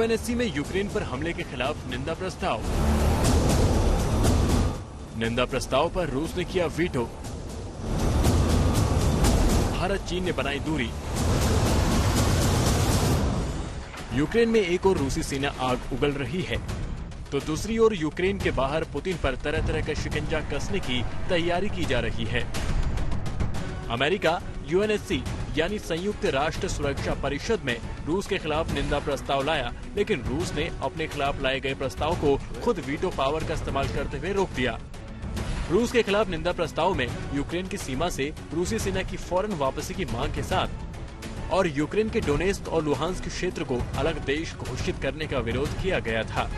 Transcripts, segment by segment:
UNSC में Ukraine पर हमले के खिलाफ निंदा प्रस्ताव। निंदा प्रस्ताव पर रूस ने किया वीटो। भारत चीन ने बनाई दूरी। यूक्रेन में एक और रूसी सेना आग उगल रही है तो दूसरी ओर यूक्रेन के बाहर पुतिन पर तरह तरह का शिकंजा कसने की तैयारी की जा रही है। अमेरिका यूएनएससी यानी संयुक्त राष्ट्र सुरक्षा परिषद में रूस के खिलाफ निंदा प्रस्ताव लाया, लेकिन रूस ने अपने खिलाफ लाए गए प्रस्ताव को खुद वीटो पावर का इस्तेमाल करते हुए रोक दिया। रूस के खिलाफ निंदा प्रस्ताव में यूक्रेन की सीमा से रूसी सेना की फौरन वापसी की मांग के साथ और यूक्रेन के डोनेस्क और लुहांस्क क्षेत्र को अलग देश घोषित करने का विरोध किया गया था।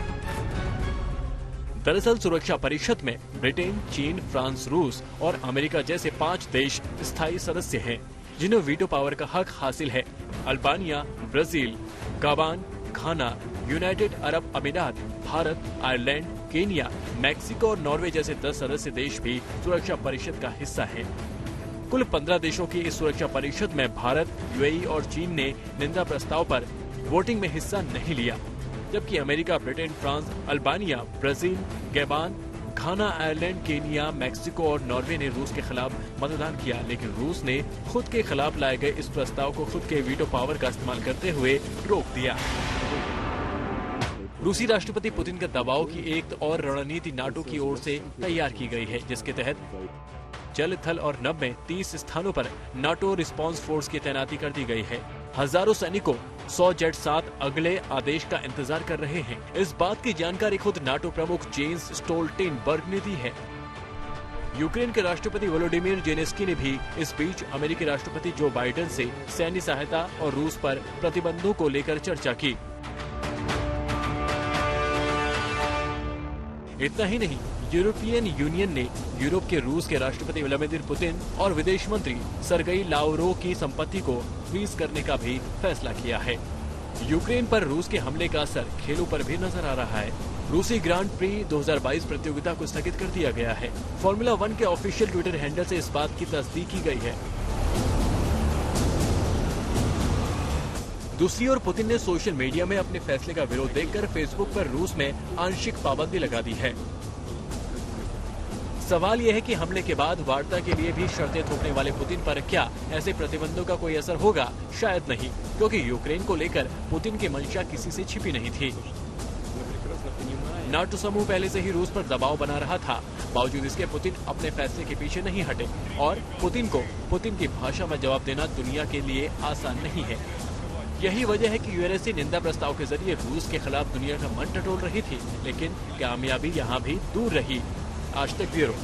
दरअसल सुरक्षा परिषद में ब्रिटेन, चीन, फ्रांस, रूस और अमेरिका जैसे 5 देश स्थायी सदस्य हैं, जिन्हें वीटो पावर का हक हासिल है। अल्बानिया, ब्राजील, गाबान, घाना, यूनाइटेड अरब अमीरात, भारत, आयरलैंड, केनिया, मैक्सिको और नॉर्वे जैसे 10 सदस्य देश भी सुरक्षा परिषद का हिस्सा हैं। कुल 15 देशों की इस सुरक्षा परिषद में भारत, यूएई और चीन ने निंदा प्रस्ताव पर वोटिंग में हिस्सा नहीं लिया, जबकि America, Britain, France, Albania, Brazil, Gabon, Ghana, Ireland, Kenya, Mexico और नॉर्वे ने रूस के खिलाफ मतदान किया, लेकिन रूस ने खुद के खिलाफ लाए गए इस प्रस्ताव को खुद के वीटो पावर का इस्तेमाल करते हुए रोक दिया। रूसी राष्ट्रपति पुतिन के दबाव की एक और रणनीति नाटो की ओर से तैयार की गई है, जिसके तहत जल, थल और नभ में 30 स्थानों पर नाटो रिस्पांस फोर्स की तैनाती कर दी गई है। हजारों सैनिकों 100 जेट 7 अगले आदेश का इंतजार कर रहे हैं। इस बात की जानकारी खुद नाटो प्रमुख जेन्स स्टोल्टेनबर्ग ने दी है। यूक्रेन के राष्ट्रपति वोलोडिमिर जेलेंस्की ने भी इस बीच अमेरिकी राष्ट्रपति जो बाइडेन से सैन्य सहायता और रूस पर प्रतिबंधों को लेकर चर्चा की। इतना ही नहीं, यूरोपियन यूनियन ने यूरोप के रूस के राष्ट्रपति व्लादिमीर पुतिन और विदेश मंत्री सर्गेई लावरोव की संपत्ति को फ्रीज करने का भी फैसला किया है। यूक्रेन पर रूस के हमले का असर खेलों पर भी नजर आ रहा है। रूसी ग्रांड प्री 2022 प्रतियोगिता को स्थगित कर दिया गया है। फॉर्मूला 1 के ऑफिशियल ट्विटर हैंडल से इस बात की तस्दीक की गई है। दूसरी ओर पुतिन ने सोशल मीडिया में अपने फैसले का विरोध देखकर फेसबुक पर रूस में आंशिक पाबंदी लगा दी है। सवाल यह है कि हमले के बाद वार्ता के लिए भी शर्तें थोपने वाले पुतिन पर क्या ऐसे प्रतिबंधों का कोई असर होगा? शायद नहीं, क्योंकि यूक्रेन को लेकर पुतिन की मंशा किसी से छिपी नहीं थी। नाटो समूह पहले से ही रूस पर दबाव बना रहा था। बावजूद इसके पुतिन अपने फैसले के पीछे नहीं हटे और पुतिन को पुतिन की भाषा में जवाब देना दुनिया के लिए आसान नहीं है। यही वजह है कि यूएनएससी निंदा प्रस्ताव के जरिए रूस के खिलाफ दुनिया का मन टटोल रही थी, लेकिन कामयाबी यहाँ भी दूर रही। आज तक ब्यूरो।